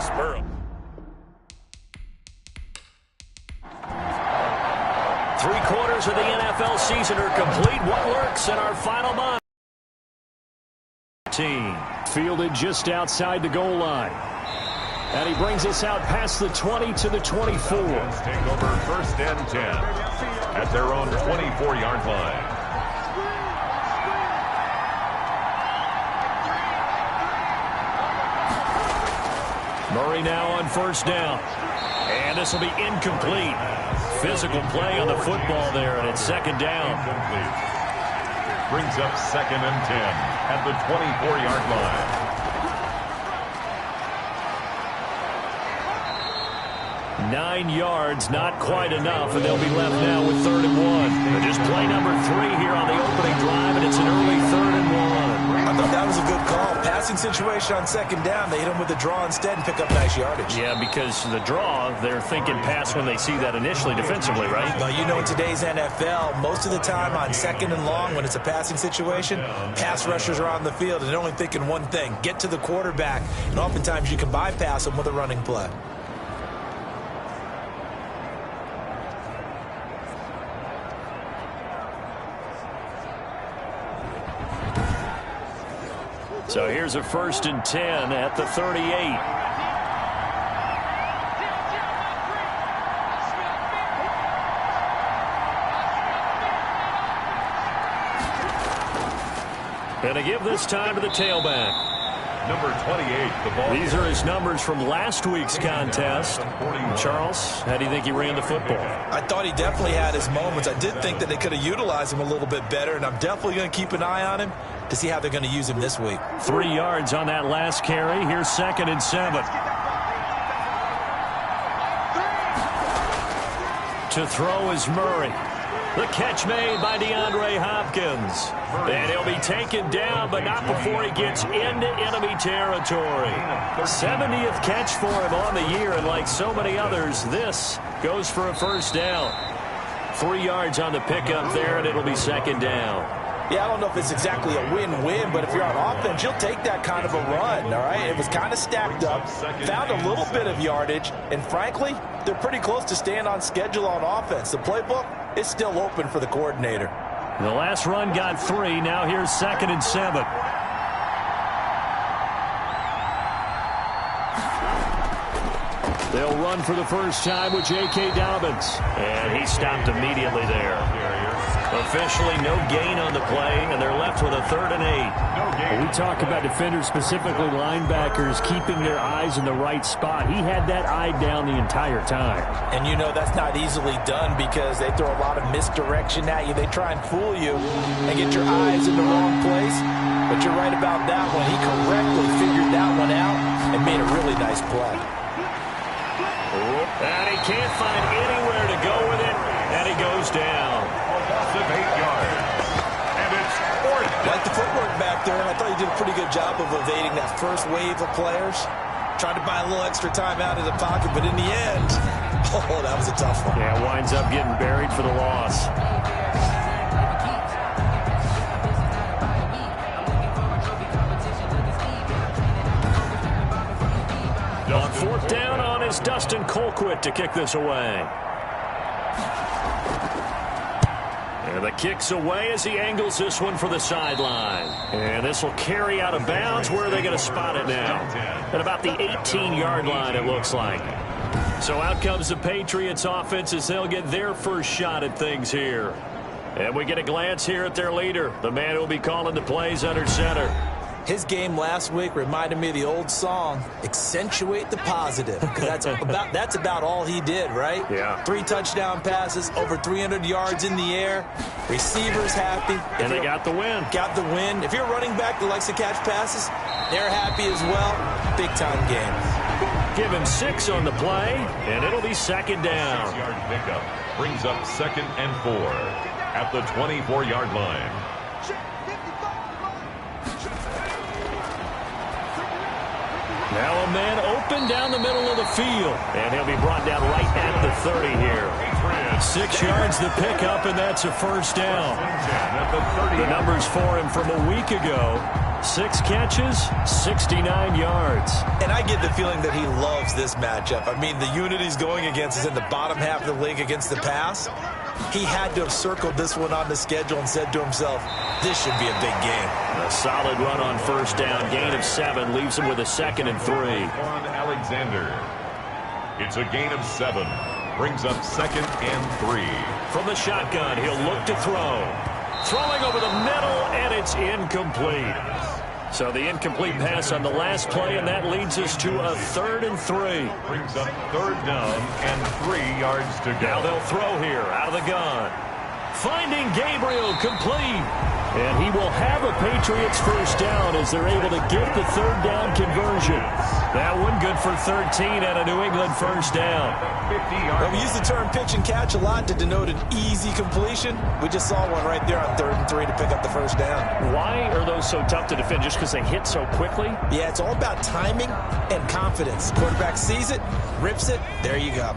spur him. 3/4 of the NFL season are complete. What lurks in our final month? Team fielded just outside the goal line. And he brings us out past the 20 to the 24. Take over 1st and 10 at their own 24-yard line. Murray now on 1st down. And this will be incomplete. Physical play on the football there, and it's 2nd down. Incomplete. Brings up 2nd and 10 at the 24-yard line. Nine yards, not quite enough, and they'll be left now with 3rd and 1. But just play number 3 here on the opening drive, and it's an early 3rd and 1. I thought that was a good call. Passing situation on 2nd down. They hit him with a draw instead and pick up nice yardage. Yeah, because the draw, they're thinking pass when they see that initially defensively, right? Well, you know, in today's NFL, most of the time on 2nd and long, when it's a passing situation, pass rushers are on the field, and they're only thinking one thing, get to the quarterback. And oftentimes you can bypass them with a running play. So here's a 1st and 10 at the 38. And to give this time to the tailback. Number 28, the ball. These are his numbers from last week's contest. Charles, how do you think he ran the football? I thought he definitely had his moments. I did think that they could have utilized him a little bit better, and I'm definitely going to keep an eye on him to see how they're going to use him this week. 3 yards on that last carry. Here's 2nd and 7. To throw is Murray. The catch made by DeAndre Hopkins. And he'll be taken down, but not before he gets into enemy territory. 70th catch for him on the year, and like so many others, this goes for a 1st down. 3 yards on the pickup there, and it'll be 2nd down. Yeah, I don't know if it's exactly a win-win, but if you're on offense, you'll take that kind of a run, all right? It was kind of stacked up, found a little bit of yardage, and frankly, they're pretty close to staying on schedule on offense. The playbook is still open for the coordinator. The last run got 3. Now here's 2nd and 7. They'll run for the first time with J.K. Dobbins. And he stopped immediately there. Officially no gain on the play, and they're left with a 3rd and 8. When we talk about defenders, specifically linebackers, keeping their eyes in the right spot. He had that eye down the entire time. And you know that's not easily done because they throw a lot of misdirection at you. They try and fool you and get your eyes in the wrong place. But you're right about that one. He correctly figured that one out and made a really nice play. And he can't find anywhere to go with it, and he goes down. Loss of 8 yards. And it's 4th. Like the footwork back there, and I thought he did a pretty good job of evading that first wave of players. Tried to buy a little extra time out of the pocket, but in the end, oh, that was a tough one. Yeah, winds up getting buried for the loss. On 4th down on is Dustin Colquitt to kick this away. And the kick's away as he angles this one for the sideline. And this will carry out of bounds. Where are they going to spot it now? At about the 18-yard line, it looks like. So out comes the Patriots offense as they'll get their first shot at things here. And we get a glance here at their leader, the man who will be calling the plays under center. His game last week reminded me of the old song, Accentuate the Positive. Because that's about all he did, right? Yeah. 3 touchdown passes, over 300 yards in the air. Receivers happy. And they got the win. Got the win. If you're a running back that likes to catch passes, they're happy as well. Big-time game. Give him 6 on the play, and it'll be 2nd down. 6-yard pickup brings up 2nd and 4 at the 24-yard line. Now a man open down the middle of the field. And he'll be brought down right at the 30 here. 6 yards the pickup, and that's a 1st down. The numbers for him from a week ago. 6 catches, 69 yards. And I get the feeling that he loves this matchup. I mean, the unit he's going against is in the bottom half of the league against the pass. He had to have circled this one on the schedule and said to himself, this should be a big game. A solid run on first down. Gain of 7 leaves him with a 2nd and 3. On Alexander. It's a gain of 7. Brings up 2nd and 3. From the shotgun, he'll look to throw. Throwing over the middle, and it's incomplete. So the incomplete pass on the last play, and that leads us to a 3rd and 3. Brings up 3rd down and 3 yards to go. Now they'll throw here out of the gun. Finding Gabriel, complete. And he will have a Patriots first down as they're able to get the 3rd down conversion. That one good for 13 and a New England first down. 50 yards. Well, we use the term pitch and catch a lot to denote an easy completion. We just saw one right there on 3rd and 3 to pick up the first down. Why are those so tough to defend? Just because they hit so quickly? Yeah, it's all about timing and confidence. Quarterback sees it, rips it, there you go.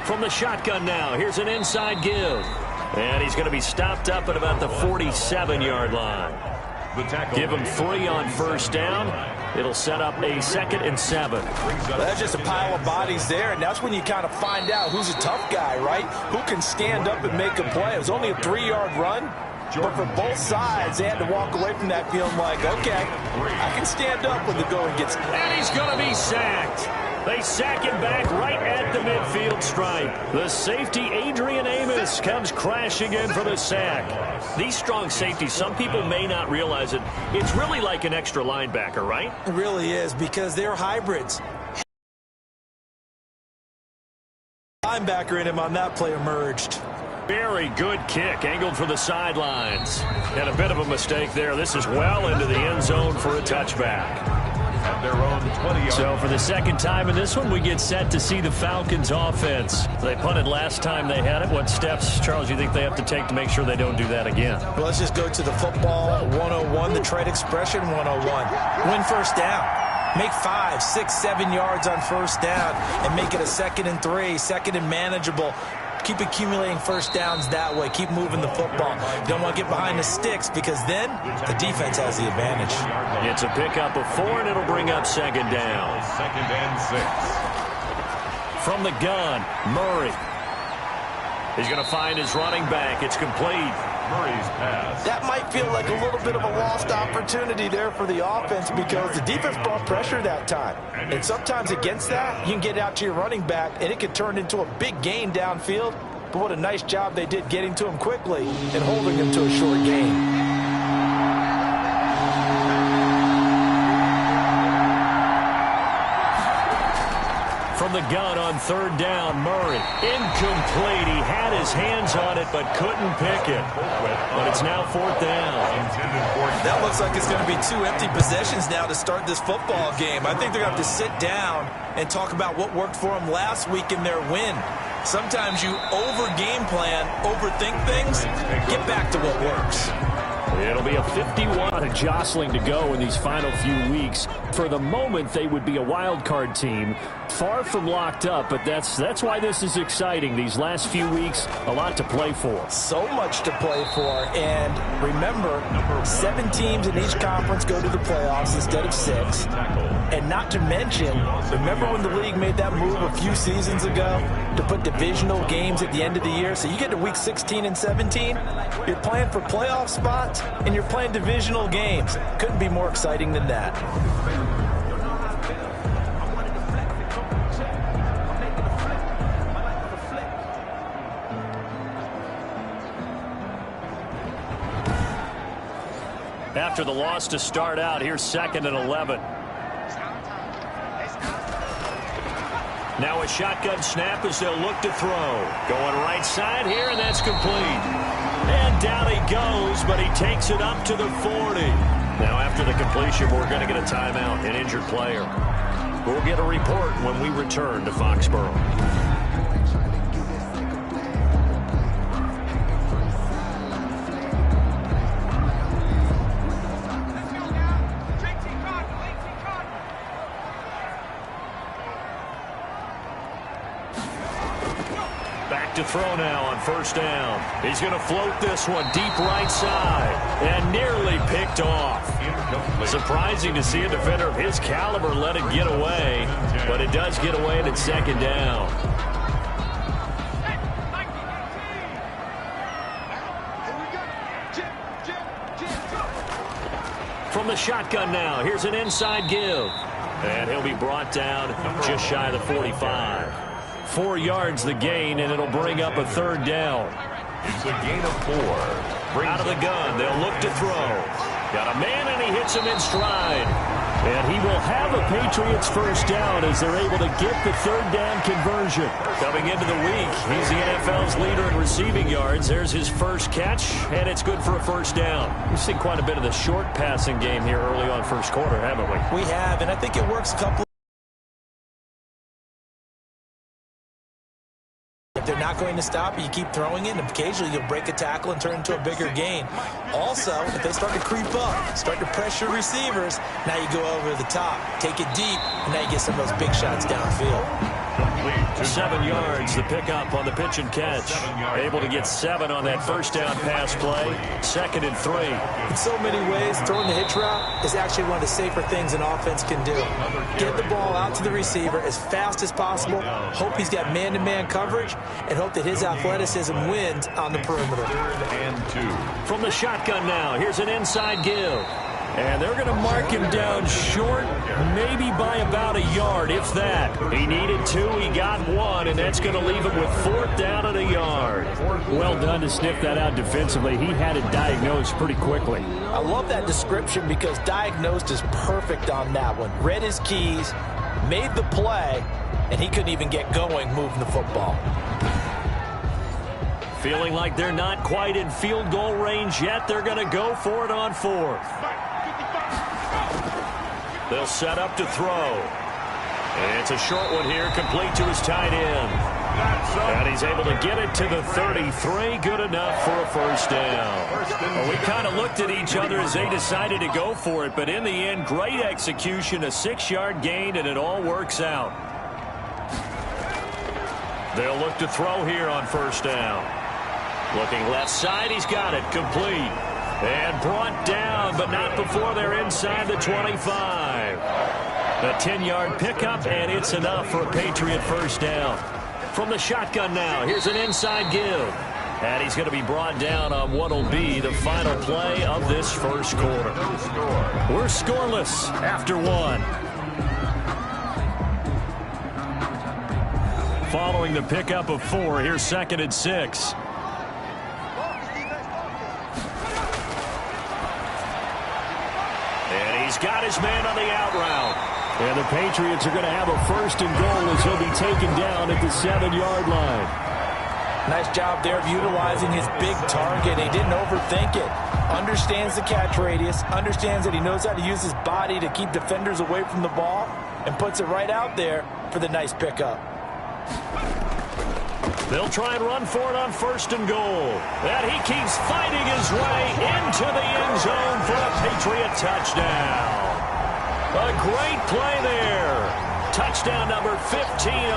From the shotgun now, here's an inside give. And he's going to be stopped up at about the 47-yard line. Give him 3 on first down. It'll set up a 2nd and 7. Well, that's just a pile of bodies there, and that's when you kind of find out who's a tough guy, right? Who can stand up and make a play. It was only a 3-yard run, but for both sides, they had to walk away from that feeling like, okay, I can stand up when the going gets... And he's going to be sacked. They sack him back right at the midfield stripe. The safety, Adrian Amos, comes crashing in for the sack. These strong safeties, some people may not realize it. It's really like an extra linebacker, right? It really is, because they're hybrids. Linebacker in him on that play emerged. Very good kick, angled for the sidelines. And a bit of a mistake there. This is well into the end zone for a touchback. At their own 20-yard. So for the 2nd time in this one, we get set to see the Falcons offense. They punted last time they had it. What steps, Charles, you think they have to take to make sure they don't do that again? Well, let's just go to the football 101, the trade expression 101. Win first down. Make 5, 6, 7 yards on first down and make it a 2nd and 3, 2nd and manageable. Keep accumulating first downs that way. Keep moving the football. You don't want to get behind the sticks because then the defense has the advantage. It's a pickup of 4, and it'll bring up 2nd down. 2nd and 6. From the gun, Murray. He's going to find his running back. It's complete. Murray's pass. That might feel like a little bit of a lost opportunity there for the offense because the defense brought pressure that time. And sometimes against that, you can get out to your running back, and it could turn into a big gain downfield. But what a nice job they did getting to him quickly and holding him to a short gain. From the gun on 3rd down, Murray. Incomplete. He had his hands on it but couldn't pick it. But it's now 4th down. That looks like it's going to be 2 empty possessions now to start this football game. I think they're going to have to sit down and talk about what worked for them last week in their win. Sometimes you over-game plan, overthink things, get back to what works. It'll be a 51. A jostling to go in these final few weeks. For the moment, they would be a wild card team. Far from locked up, but that's why this is exciting. These last few weeks, a lot to play for. So much to play for. And remember, 7 teams in each conference go to the playoffs instead of 6. And not to mention, remember when the league made that move a few seasons ago to put divisional games at the end of the year? So you get to week 16 and 17, you're playing for playoff spots, and you're playing divisional games. Couldn't be more exciting than that. After the loss to start out, here's 2nd and 11. Now a shotgun snap as they'll look to throw. Going right side here, and that's complete. And down he goes, but he takes it up to the 40. Now after the completion, we're going to get a timeout, an injured player. We'll get a report when we return to Foxborough. To throw now on first down. He's going to float this one deep right side and nearly picked off. Surprising to see a defender of his caliber let it get away, but it does get away and it's second down. From the shotgun now, here's an inside give. And he'll be brought down just shy of the 45. 4 yards the gain, and it'll bring up a third down. It's a gain of 4. Out of the gun, they'll look to throw. Got a man, and he hits him in stride. And he will have a Patriots first down as they're able to get the third down conversion. Coming into the week, he's the NFL's leader in receiving yards. There's his first catch, and it's good for a first down. We've seen quite a bit of the short passing game here early on first quarter, haven't we? We have, and I think it works a couple. If they're not going to stop you, keep throwing it, and occasionally you'll break a tackle and turn into a bigger gain. Also, if they start to creep up, start to pressure receivers, now you go over the top, take it deep, and now you get some of those big shots downfield. 7 yards, the pickup on the pitch and catch. Able to get 7 on that first down pass play. 2nd and 3. In so many ways, throwing the hitch route is actually one of the safer things an offense can do. Get the ball out to the receiver as fast as possible, hope he's got man-to-man coverage, and hope that his athleticism wins on the perimeter. 3rd and 2. From the shotgun now, here's an inside give. And they're going to mark him down short, maybe by about a yard, if that. He needed 2, he got 1, and that's going to leave him with 4th down and a yard. Well done to sniff that out defensively. He had it diagnosed pretty quickly. I love that description because diagnosed is perfect on that one. Read his keys, made the play, and he couldn't even get going moving the football. Feeling like they're not quite in field goal range yet. They're going to go for it on 4th. They'll set up to throw. And it's a short one here, complete to his tight end. And he's able to get it to the 33. Good enough for a first down. Well, we kind of looked at each other as they decided to go for it, but in the end, great execution, a 6-yard gain, and it all works out. They'll look to throw here on first down. Looking left side, he's got it, complete. And brought down, but not before they're inside the 25. A 10-yard pickup, and it's enough for a Patriot first down. From the shotgun now, here's an inside give. And he's going to be brought down on what will be the final play of this first quarter. We're scoreless after 1. Following the pickup of 4, here's 2nd and 6. He's got his man on the out route. And the Patriots are going to have a first and goal as he'll be taken down at the 7-yard line. Nice job there of utilizing his big target. He didn't overthink it. Understands the catch radius. Understands that he knows how to use his body to keep defenders away from the ball. And puts it right out there for the nice pickup. They'll try and run for it on first and goal. And he keeps fighting his way into the end zone for a Patriot touchdown. A great play there. Touchdown number 15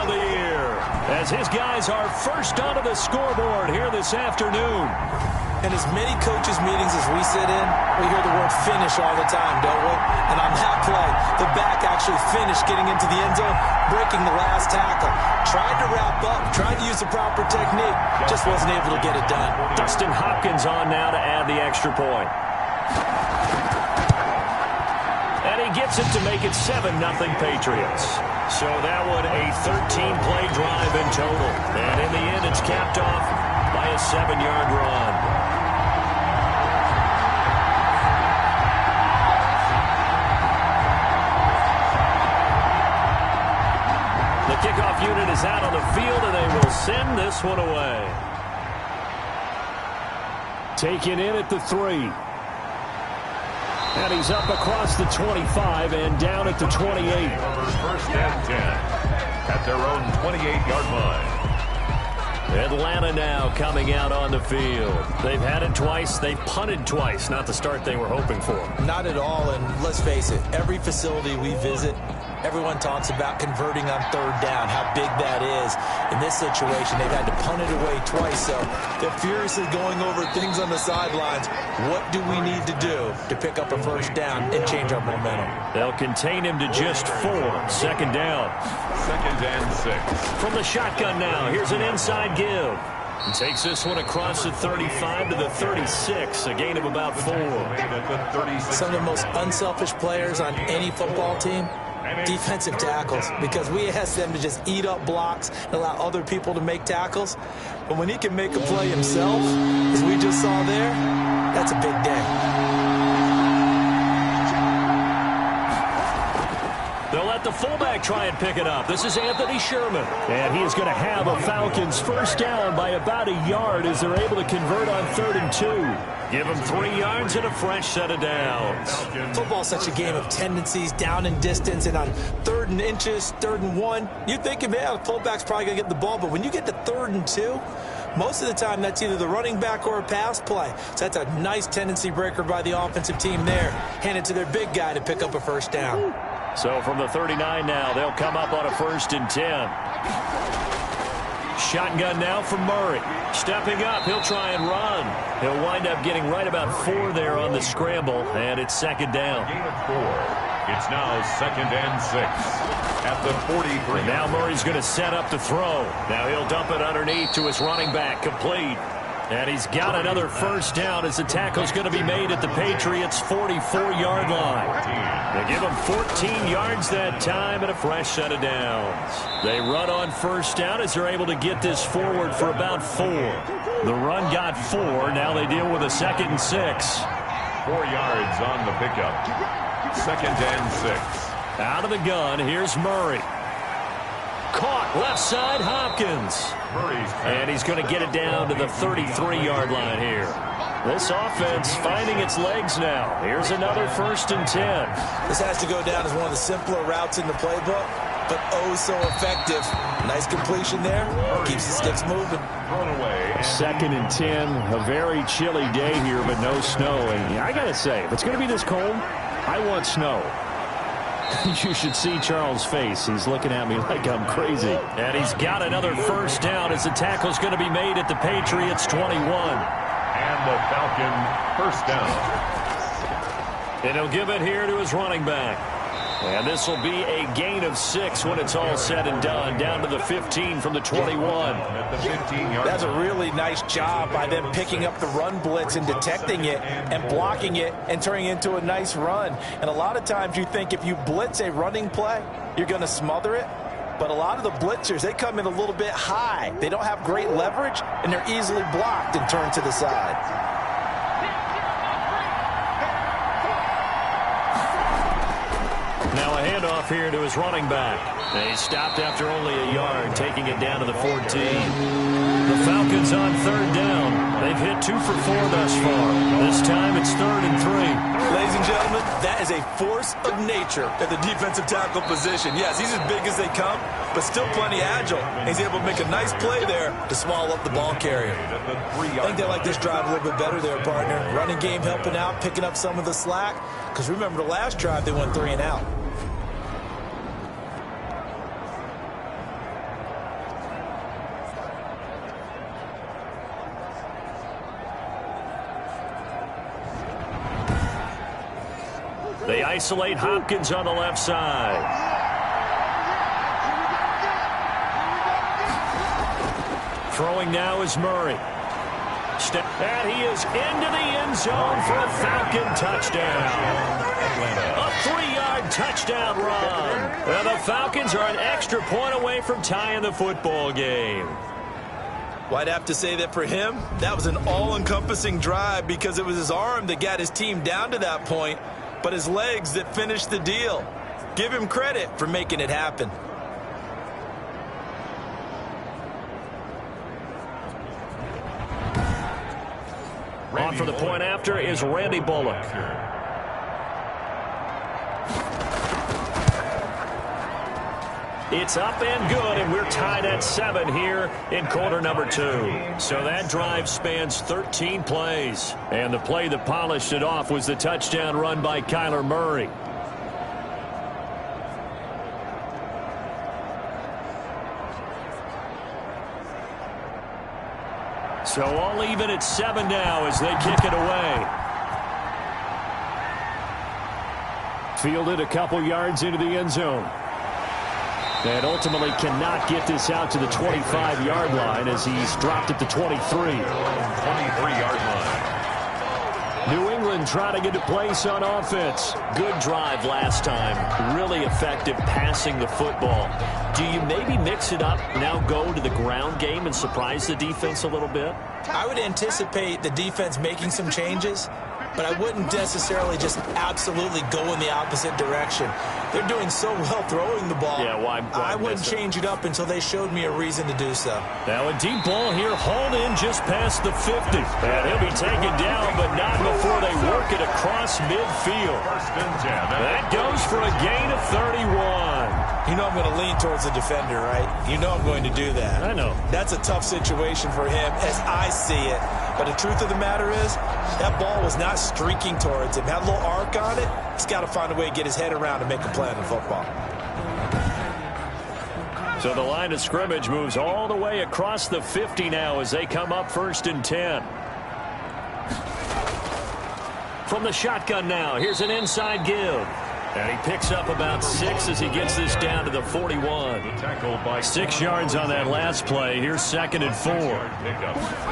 of the year. As his guys are first onto the scoreboard here this afternoon. In as many coaches' meetings as we sit in, we hear the word finish all the time, don't we? And on that play, the back actually finished getting into the end zone, breaking the last tackle. Tried to wrap up, tried to use the proper technique, just wasn't able to get it done. Dustin Hopkins on now to add the extra point. And he gets it to make it 7-0 Patriots. So that one a 13-play drive in total. And in the end, it's capped off by a 7-yard run. Kickoff unit is out on the field, and they will send this one away. Taken in at the 3. And he's up across the 25 and down at the 28. First and 10 at their own 28-yard line. Atlanta now coming out on the field. They've had it twice. They've punted twice. Not the start they were hoping for. Not at all, and let's face it, every facility we visit, Everyone talks about converting on third down, how big that is. In this situation, they've had to punt it away twice, so they're furiously going over things on the sidelines. What do we need to do to pick up a first down and change our momentum? They'll contain him to just 4. Second down. 2nd and 6. From the shotgun now, here's an inside give. He takes this one across the 35 to the 36, a gain of about 4. Some of the most unselfish players on any football team, defensive tackles, because we ask them to just eat up blocks and allow other people to make tackles. But when he can make a play himself, as we just saw there, that's a big day. They'll let the fullback try and pick it up. This is Anthony Sherman. And he is going to have a Falcons first down by about a yard as they're able to convert on 3rd and 2. Give him 3 yards and a fresh set of downs. Football's such a game of tendencies, down and distance, and on 3rd and inches, 3rd and 1, you think, man, the fullback's probably going to get the ball, but when you get to 3rd and 2, most of the time that's either the running back or a pass play. So that's a nice tendency breaker by the offensive team there. Hand it to their big guy to pick up a first down. So from the 39 now, they'll come up on a 1st and 10. Shotgun now for Murray. Stepping up, he'll try and run. He'll wind up getting right about 4 there on the scramble, and it's 2nd down. Gain of 4. It's now 2nd and 6 at the 43. And now Murray's going to set up to throw. Now he'll dump it underneath to his running back, complete. And he's got another first down as the tackle's going to be made at the Patriots' 44-yard line. They give him 14 yards that time and a fresh set of downs. They run on first down as they're able to get this forward for about 4. The run got 4. Now they deal with a 2nd and 6. 4 yards on the pickup. 2nd and 6. Out of the gun, here's Murray. Caught left side, Hopkins. And he's going to get it down to the 33-yard line here. This offense finding its legs now. Here's another 1st and 10. This has to go down as one of the simpler routes in the playbook, but oh so effective. Nice completion there. Keeps the sticks moving. Thrown away. 2nd and 10. A very chilly day here, but no snow. And I got to say, if it's going to be this cold, I want snow. You should see Charles' face. He's looking at me like I'm crazy. And he's got another first down as the tackle's going to be made at the Patriots' 21. And the Falcon first down. And he'll give it here to his running back. And this will be a gain of 6 when it's all said and done. Down to the 15 from the 21. At the 15-yard. That's a really nice job by them picking up the run blitz and detecting it and blocking it and turning it into a nice run. And a lot of times you think if you blitz a running play, you're going to smother it. But a lot of the blitzers, they come in a little bit high. They don't have great leverage, and they're easily blocked and turned to the side. Now a handoff here to his running back. And he stopped after only a yard, taking it down to the 14. The Falcons on 3rd down. They've hit 2 for 4 thus far. This time it's 3rd and 3. Ladies and gentlemen, that is a force of nature at the defensive tackle position. Yes, he's as big as they come, but still plenty agile. He's able to make a nice play there to swallow up the ball carrier. I think they like this drive a little bit better there, partner. Running game helping out, picking up some of the slack. Because remember, the last drive they went 3 and out. They isolate Hopkins on the left side. Throwing now is Murray. And he is into the end zone for a Falcon touchdown. A 3-yard touchdown run. And the Falcons are an extra point away from tying the football game. Well, I'd have to say that for him, that was an all-encompassing drive because it was his arm that got his team down to that point, but his legs that finished the deal. Give him credit for making it happen. On for the point after is Randy Bullock. It's up and good, and we're tied at 7 here in quarter number 2. So that drive spans 13 plays. And the play that polished it off was the touchdown run by Kyler Murray. So all even at 7 now as they kick it away. Fielded a couple yards into the end zone. And ultimately cannot get this out to the 25-yard line as he's dropped at the 23. 23-yard line. New England trying to get to place on offense. Good drive last time. Really effective passing the football. Do you maybe mix it up, now go to the ground game and surprise the defense a little bit? I would anticipate the defense making some changes, but I wouldn't necessarily just absolutely go in the opposite direction. They're doing so well throwing the ball. Yeah, why I wouldn't change it up until they showed me a reason to do so. Now a deep ball here, hauled in just past the 50. And he'll be taken down, but not before they work it across midfield. First and 10. That goes for a gain of 31. You know I'm going to lean towards the defender, right? You know I'm going to do that. I know. That's a tough situation for him as I see it. But the truth of the matter is, that ball was not streaking towards him. Had a little arc on it. He's got to find a way to get his head around and make a play on the football. So the line of scrimmage moves all the way across the 50 now as they come up first and 10. From the shotgun now, here's an inside give. And he picks up about 6 as he gets this down to the 41. 6 yards on that last play. Here's 2nd and 4.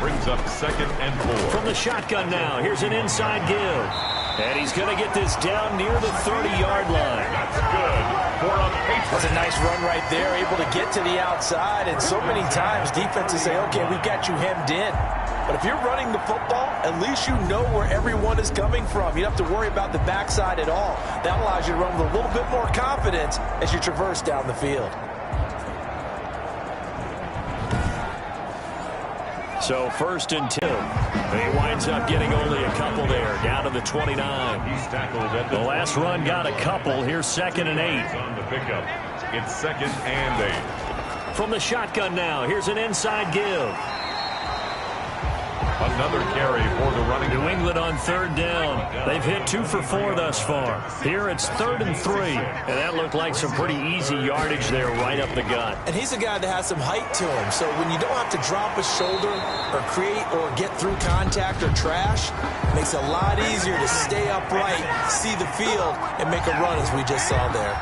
Brings up 2nd and 4. From the shotgun now, here's an inside give. And he's going to get this down near the 30-yard line. That's good for a Patriot. That's a nice run right there, able to get to the outside. And so many times defenses say, okay, we've got you hemmed in. But if you're running the football, at least you know where everyone is coming from. You don't have to worry about the backside at all. That allows you to run with a little bit more confidence as you traverse down the field. So 1st and 10. He winds up getting only a couple there, down to the 29. He's tackled at The last run got a couple. Here's 2nd and 8. on the pickup. It's 2nd and 8. From the shotgun now, here's an inside give. Another carry for the running New back. England on 3rd down. They've hit 2 for 4 thus far. Here it's 3rd and 3. And that looked like some pretty easy yardage there right up the gut. And he's a guy that has some height to him. So when you don't have to drop a shoulder or create or get through contact or trash, it makes it a lot easier to stay upright, see the field, and make a run as we just saw there.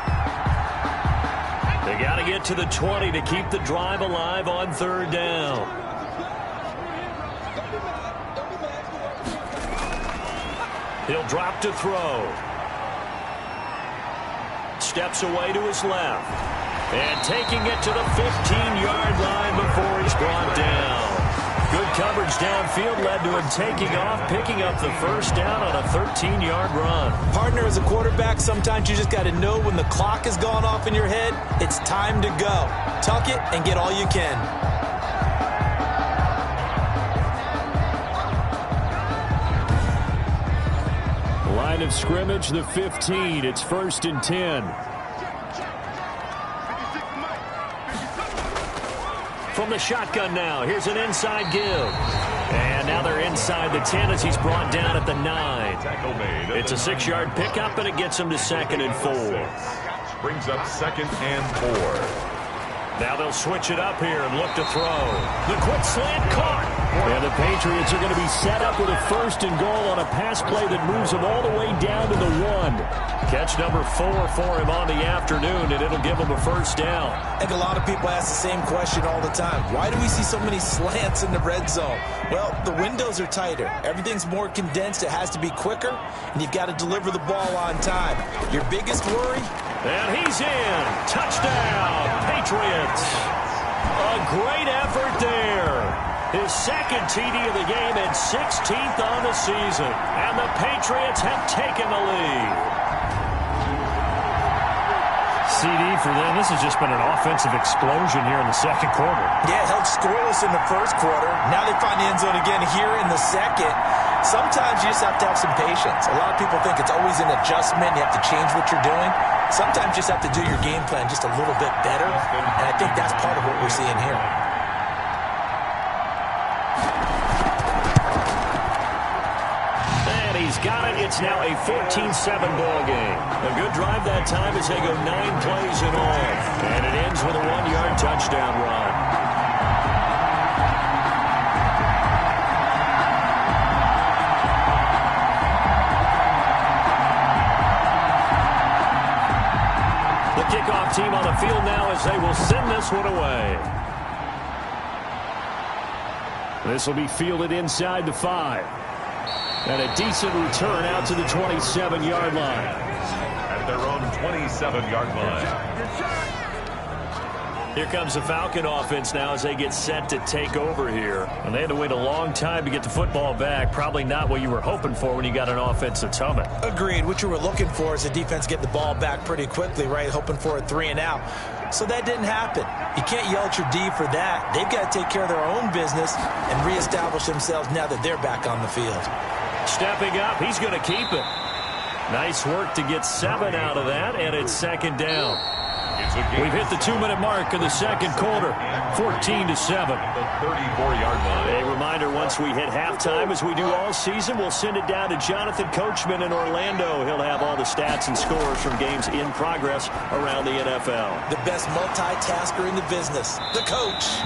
They got to get to the 20 to keep the drive alive on 3rd down. He'll drop to throw. Steps away to his left. And taking it to the 15-yard line before he's brought down. Good coverage downfield led to him taking off, picking up the 1st down on a 13-yard run. Partner, as a quarterback, sometimes you just got to know when the clock has gone off in your head, it's time to go. Tuck it and get all you can. Line of scrimmage, the 15. It's 1st and 10. From the shotgun now, here's an inside give. And now they're inside the 10 as he's brought down at the 9. It's a 6-yard pickup, and it gets him to 2nd and 4. Brings up 2nd and 4. Now they'll switch it up here and look to throw. The quick slant caught. And the Patriots are going to be set up with a 1st and goal on a pass play that moves them all the way down to the 1. Catch number 4 for him on the afternoon, and it'll give him a 1st down. I think a lot of people ask the same question all the time. Why do we see so many slants in the red zone? Well, the windows are tighter. Everything's more condensed. It has to be quicker, and you've got to deliver the ball on time. Your biggest worry? And he's in. Touchdown, Patriots. A great effort there. His 2nd TD of the game and 16th on the season. And the Patriots have taken the lead. CD for them. This has just been an offensive explosion here in the 2nd quarter. Yeah, held scoreless in the 1st quarter. Now they find the end zone again here in the 2nd. Sometimes you just have to have some patience. A lot of people think it's always an adjustment. You have to change what you're doing. Sometimes you just have to do your game plan just a little bit better. And I think that's part of what we're seeing here. And he's got it. It's now a 14-7 ball game. A good drive that time as they go 9 plays in all. And it ends with a 1-yard touchdown run. The kickoff team on the field now as they will send this one away. This will be fielded inside the 5. And a decent return out to the 27-yard line. At their own 27-yard line. Here comes the Falcon offense now as they get set to take over here. And they had to wait a long time to get the football back. Probably not what you were hoping for when you got an offense that's humming. Agreed. What you were looking for is the defense getting the ball back pretty quickly, right? Hoping for a 3 and out. So that didn't happen. You can't yell at your D for that. They've got to take care of their own business and reestablish themselves now that they're back on the field. Stepping up, he's going to keep it. Nice work to get 7 out of that, and it's second down. We've hit the 2-minute mark in the second quarter, 14-7. The 34-yard line. A reminder, once we hit halftime, as we do all season, we'll send it down to Jonathan Coachman in Orlando. He'll have all the stats and scores from games in progress around the NFL. The best multitasker in the business, the coach.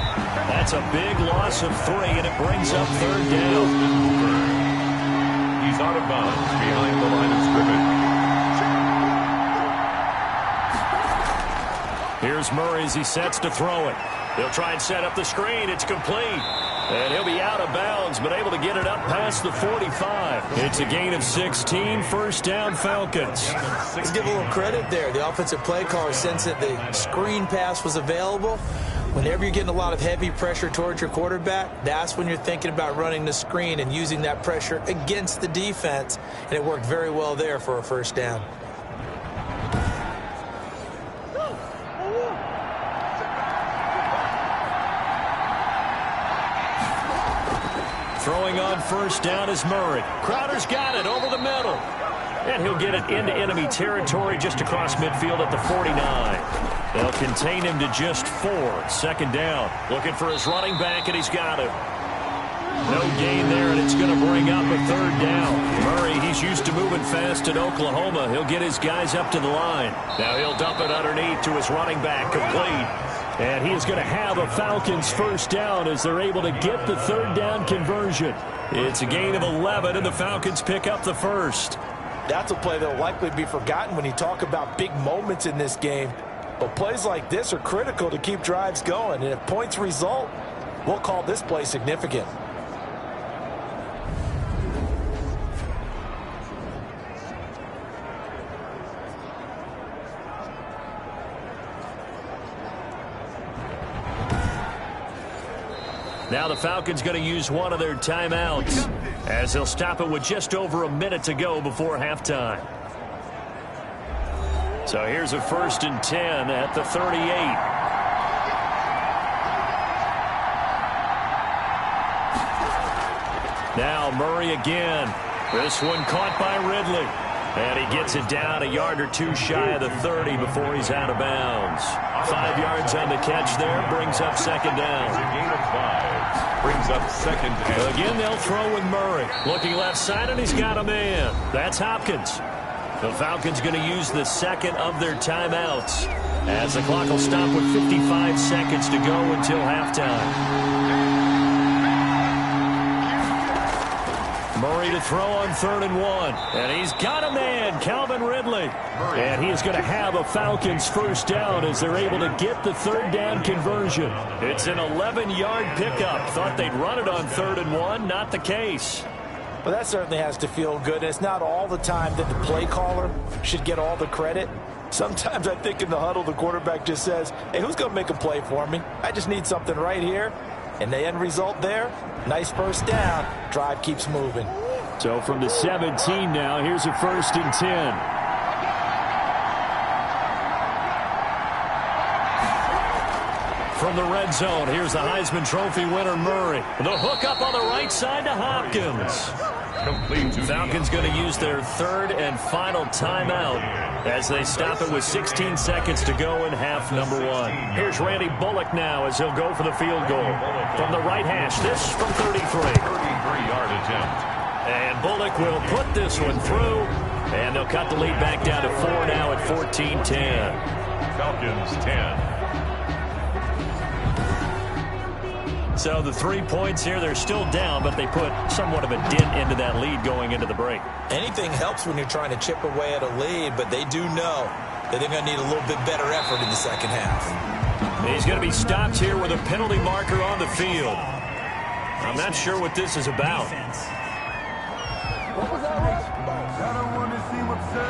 That's a big loss of 3, and it brings up third down. He's out of bounds behind the line of scrimmage. Here's Murray as he sets to throw it. He'll try and set up the screen. It's complete. And he'll be out of bounds, but able to get it up past the 45. It's a gain of 16, first down Falcons. Let's give a little credit there. The offensive play caller sensed that the screen pass was available. Whenever you're getting a lot of heavy pressure towards your quarterback, that's when you're thinking about running the screen and using that pressure against the defense. And it worked very well there for a first down. Throwing on first down is Murray. Crowder's got it over the middle. And he'll get it into enemy territory just across midfield at the 49. They'll contain him to just 4. Second down. Looking for his running back, and he's got it. No gain there, and it's going to bring up a third down. Murray, he's used to moving fast in Oklahoma. He'll get his guys up to the line. Now he'll dump it underneath to his running back, complete. And he is going to have a Falcons first down as they're able to get the third down conversion. It's a gain of 11, and the Falcons pick up the first. That's a play that will likely be forgotten when you talk about big moments in this game. But plays like this are critical to keep drives going. And if points result, we'll call this play significant. Now the Falcons going to use one of their timeouts as they'll stop it with just over a minute to go before halftime. So here's a 1st and 10 at the 38. Now Murray again. This one caught by Ridley. And he gets it down a yard or 2 shy of the 30 before he's out of bounds. 5 yards on the catch there, brings up second down. It's a gain of 5. Brings up second down. Again, they'll throw with Murray. Looking left side, and he's got a man. That's Hopkins. The Falcons going to use the second of their timeouts as the clock will stop with 55 seconds to go until halftime. Murray to throw on 3rd and 1. And he's got a man, Calvin Ridley. And he is going to have a Falcons first down as they're able to get the third down conversion. It's an 11-yard pickup. Thought they'd run it on 3rd and 1. Not the case. Well, that certainly has to feel good. It's not all the time that the play caller should get all the credit. Sometimes I think in the huddle, the quarterback just says, hey, who's going to make a play for me? I just need something right here. And the end result there, nice first down. Drive keeps moving. So from the 17 now, here's a 1st and 10. From the red zone, here's the Heisman Trophy winner, Murray. The hook up on the right side to Hopkins. Falcons going to use their 3rd and final timeout as they stop it with 16 seconds to go in half number 1. Here's Randy Bullock now as he'll go for the field goal. From the right hash, this from 33. 33-yard attempt. And Bullock will put this one through, and they'll cut the lead back down to 4 now at 14-10. Falcons 10. So the 3 points here, they're still down, but they put somewhat of a dent into that lead going into the break. Anything helps when you're trying to chip away at a lead, but they do know that they're going to need a little bit better effort in the second half. He's going to be stopped here with a penalty marker on the field. I'm not sure what this is about.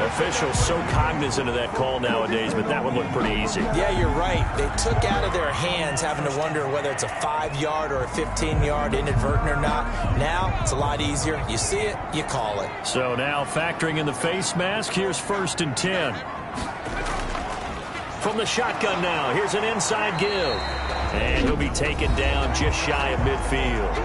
Officials so cognizant of that call nowadays, but that one looked pretty easy. Yeah, you're right. They took out of their hands having to wonder whether it's a 5-yard or a 15-yard inadvertent or not. Now, it's a lot easier. You see it, you call it. So now factoring in the face mask, here's 1st and 10. From the shotgun now, here's an inside give. And he'll be taken down just shy of midfield.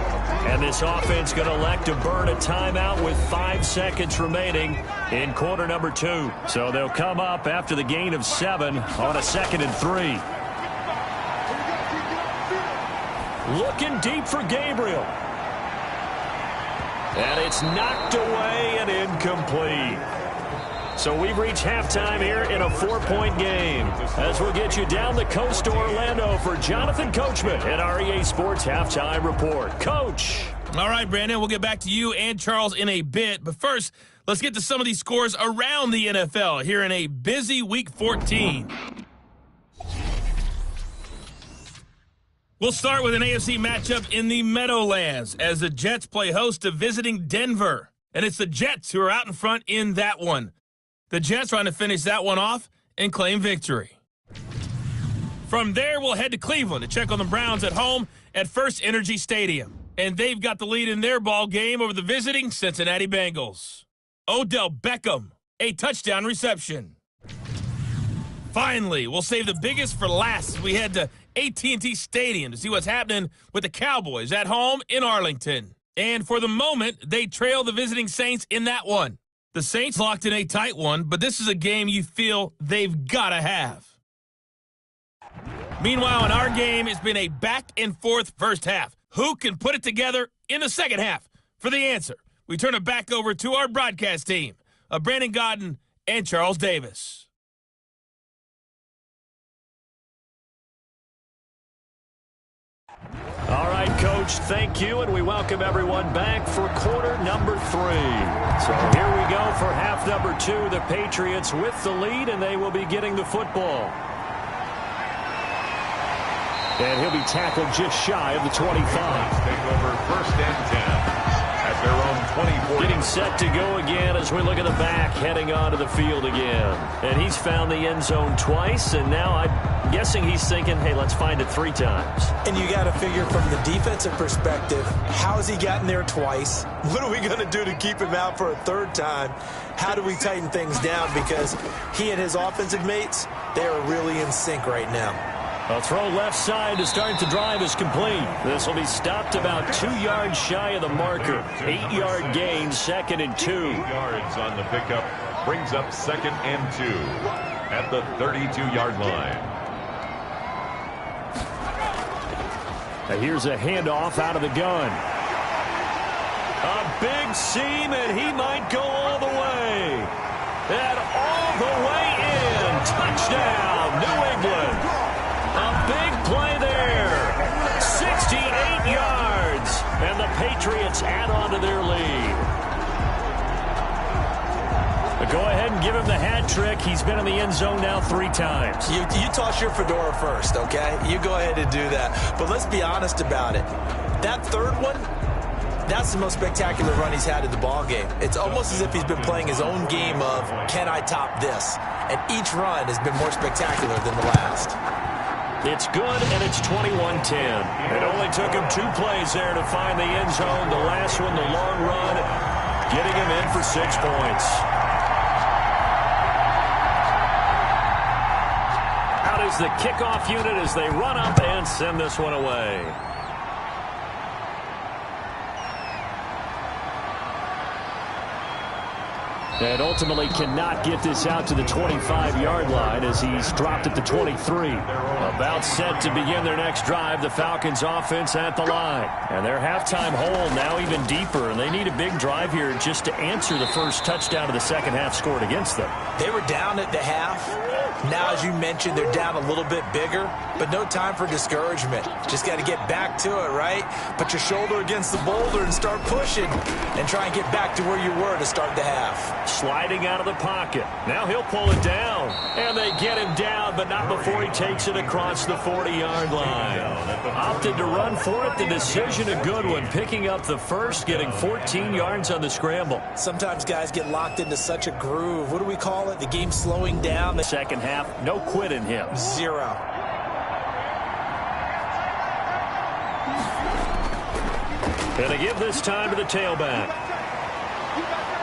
And this offense going to elect to burn a timeout with 5 seconds remaining in quarter number 2. So they'll come up after the gain of 7 on a 2nd and 3. Looking deep for Gabriel. And it's knocked away and incomplete. So we've reached halftime here in a 4-point game. As we'll get you down the coast to Orlando for Jonathan Coachman at our EA Sports Halftime Report. Coach. All right, Brandon, we'll get back to you and Charles in a bit. But first, let's get to some of these scores around the NFL here in a busy Week 14. We'll start with an AFC matchup in the Meadowlands as the Jets play host to visiting Denver. And it's the Jets who are out in front in that one. The Jets trying to finish that one off and claim victory. From there, we'll head to Cleveland to check on the Browns at home at First Energy Stadium. And they've got the lead in their ball game over the visiting Cincinnati Bengals. Odell Beckham, a touchdown reception. Finally, we'll save the biggest for last as we head to AT&T Stadium to see what's happening with the Cowboys at home in Arlington. And for the moment, they trail the visiting Saints in that one. The Saints locked in a tight one, but this is a game you feel they've got to have. Meanwhile, in our game, it's been a back-and-forth first half. Who can put it together in the second half? For the answer, we turn it back over to our broadcast team of Brandon Gaudin and Charles Davis. All right, Coach, thank you, and we welcome everyone back for quarter number 3. So here we go for half number 2. The Patriots with the lead, and they will be getting the football. And he'll be tackled just shy of the 25. Take over 1st and 10 at their own 24. Getting set to go again as we look at the back, heading onto the field again. And he's found the end zone twice, and now I'm guessing he's thinking, hey, let's find it 3 times. And you got to figure from the defensive perspective, how has he gotten there twice? What are we going to do to keep him out for a 3rd time? How do we tighten things down? Because he and his offensive mates, they are really in sync right now. A throw left side to start the drive is complete. This will be stopped about 2 yards shy of the marker. 8-yard gain, 2nd and 2. 8 yards on the pickup brings up 2nd and 2 at the 32-yard line. Now here's a handoff out of the gun. A big seam, and he might go all the way. And all the way in. Touchdown, New England. A big play there. 68 yards. And the Patriots add on to their lead. But go ahead and give him the hat trick. He's been in the end zone now 3 times. You toss your fedora first, okay? You go ahead and do that. But let's be honest about it. That 3rd one, that's the most spectacular run he's had in the ball game. It's almost as if he's been playing his own game of, can I top this? And each run has been more spectacular than the last. It's good, and it's 21-10. It only took him 2 plays there to find the end zone. The last one, the long run, getting him in for 6 points. Out is the kickoff unit as they run up and send this one away. And ultimately cannot get this out to the 25-yard line as he's dropped at the 23. About set to begin their next drive, the Falcons offense at the line. And their halftime hole now even deeper, and they need a big drive here just to answer the first touchdown of the second half scored against them. They were down at the half. Now, as you mentioned, they're down a little bit bigger, but no time for discouragement. Just got to get back to it, right? Put your shoulder against the boulder and start pushing and try and get back to where you were to start the half. Sliding out of the pocket. Now he'll pull it down. And they get him down, but not before he takes it across the 40-yard line. Opted to run for it. The decision a good one. Picking up the first, getting 14 yards on the scramble. Sometimes guys get locked into such a groove. What do we call it? The game slowing down. The second half, no quit in him. 0. And they give this time to the tailback.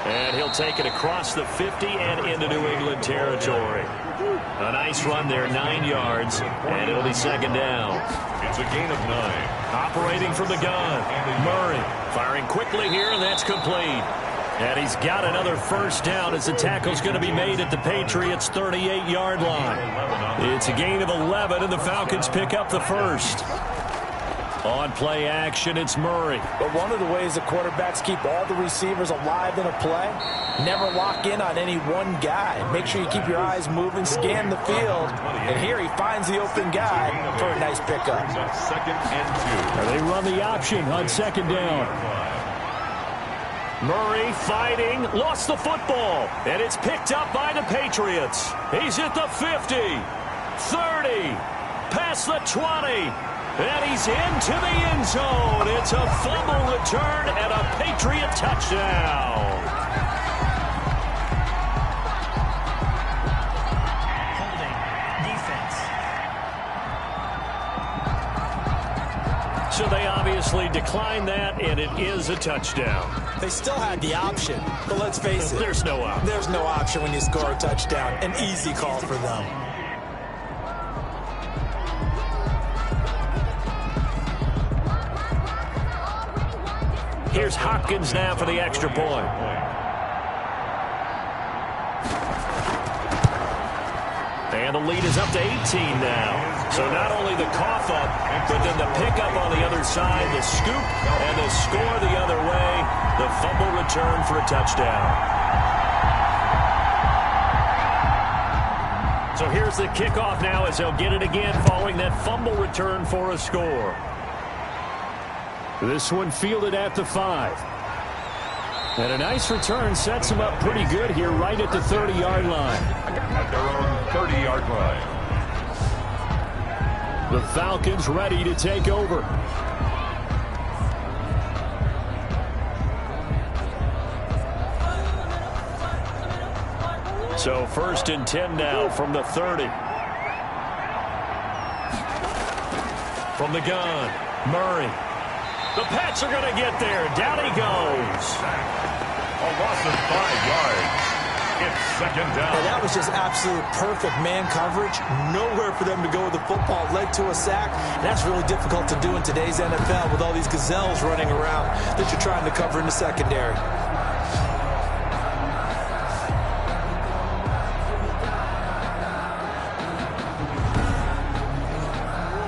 And he'll take it across the 50 and into New England territory. A nice run there, 9 yards, and it'll be second down. It's a gain of 9. Operating from the gun, Murray firing quickly here, and that's complete. And he's got another first down as the tackle's going to be made at the Patriots' 38-yard line. It's a gain of 11, and the Falcons pick up the first. On play action, it's Murray. But one of the ways the quarterbacks keep all the receivers alive in a play, never lock in on any one guy. Make sure you keep your eyes moving, scan the field, and here he finds the open guy for a nice pickup. Second and 2. And they run the option on second down. Murray fighting, lost the football, and it's picked up by the Patriots. He's at the 50, 30, past the 20. And he's into the end zone. It's a fumble return and a Patriot touchdown. Holding. Defense. So they obviously declined that, and it is a touchdown. They still had the option, but let's face it. There's no option. There's no option when you score a touchdown. An easy call for them. Here's Hopkins now for the extra point. And the lead is up to 18 now. So not only the cough up, but then the pickup on the other side, the scoop, and the score the other way. The fumble return for a touchdown. So here's the kickoff now as they'll get it again following that fumble return for a score. This one fielded at the 5. And a nice return sets him up pretty good here right at the 30-yard line. At their own 30-yard line. The Falcons ready to take over. So first and 10 now from the 30. From the gun, Murray. The Pats are going to get there. Down he goes. A loss of 5 yards. It's second down. And that was just absolute perfect man coverage. Nowhere for them to go with the football. Led to a sack. And that's really difficult to do in today's NFL with all these gazelles running around that you're trying to cover in the secondary.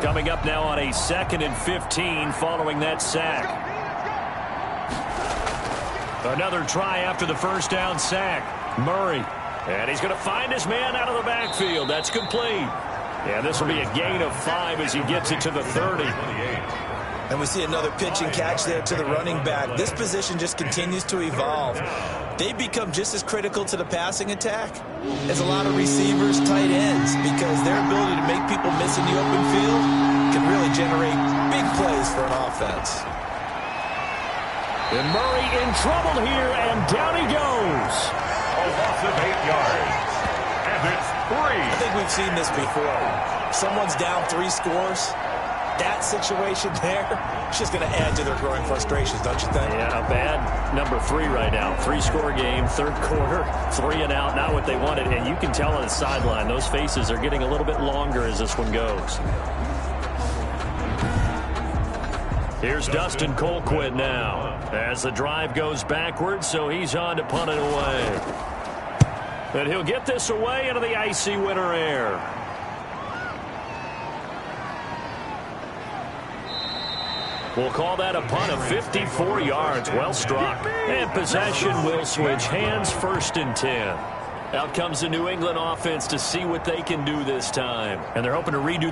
Coming up now on a 2nd and 15 following that sack. Another try after the first down sack. Murray. And he's going to find his man out of the backfield. That's complete. Yeah, this will be a gain of 5 as he gets it to the 30. And we see another pitch and catch there to the running back. This position just continues to evolve. They become just as critical to the passing attack as a lot of receivers, tight ends, because their ability to make people miss in the open field can really generate big plays for an offense. And Murray in trouble here, and down he goes. A loss of 8 yards. And it's 3. I think we've seen this before. Someone's down 3 scores. That situation there, it's just going to add to their growing frustrations, don't you think? Yeah, a bad number 3 right now. 3-score game, third quarter, 3 and out, not what they wanted. And you can tell on the sideline, those faces are getting a little bit longer as this one goes. Here's Dustin Colquitt now as the drive goes backwards, so he's on to punt it away. And he'll get this away into the icy winter air. We'll call that a punt of 54 yards. Well struck. And possession will switch hands, 1st and 10. Out comes the New England offense to see what they can do this time. And they're hoping to redo their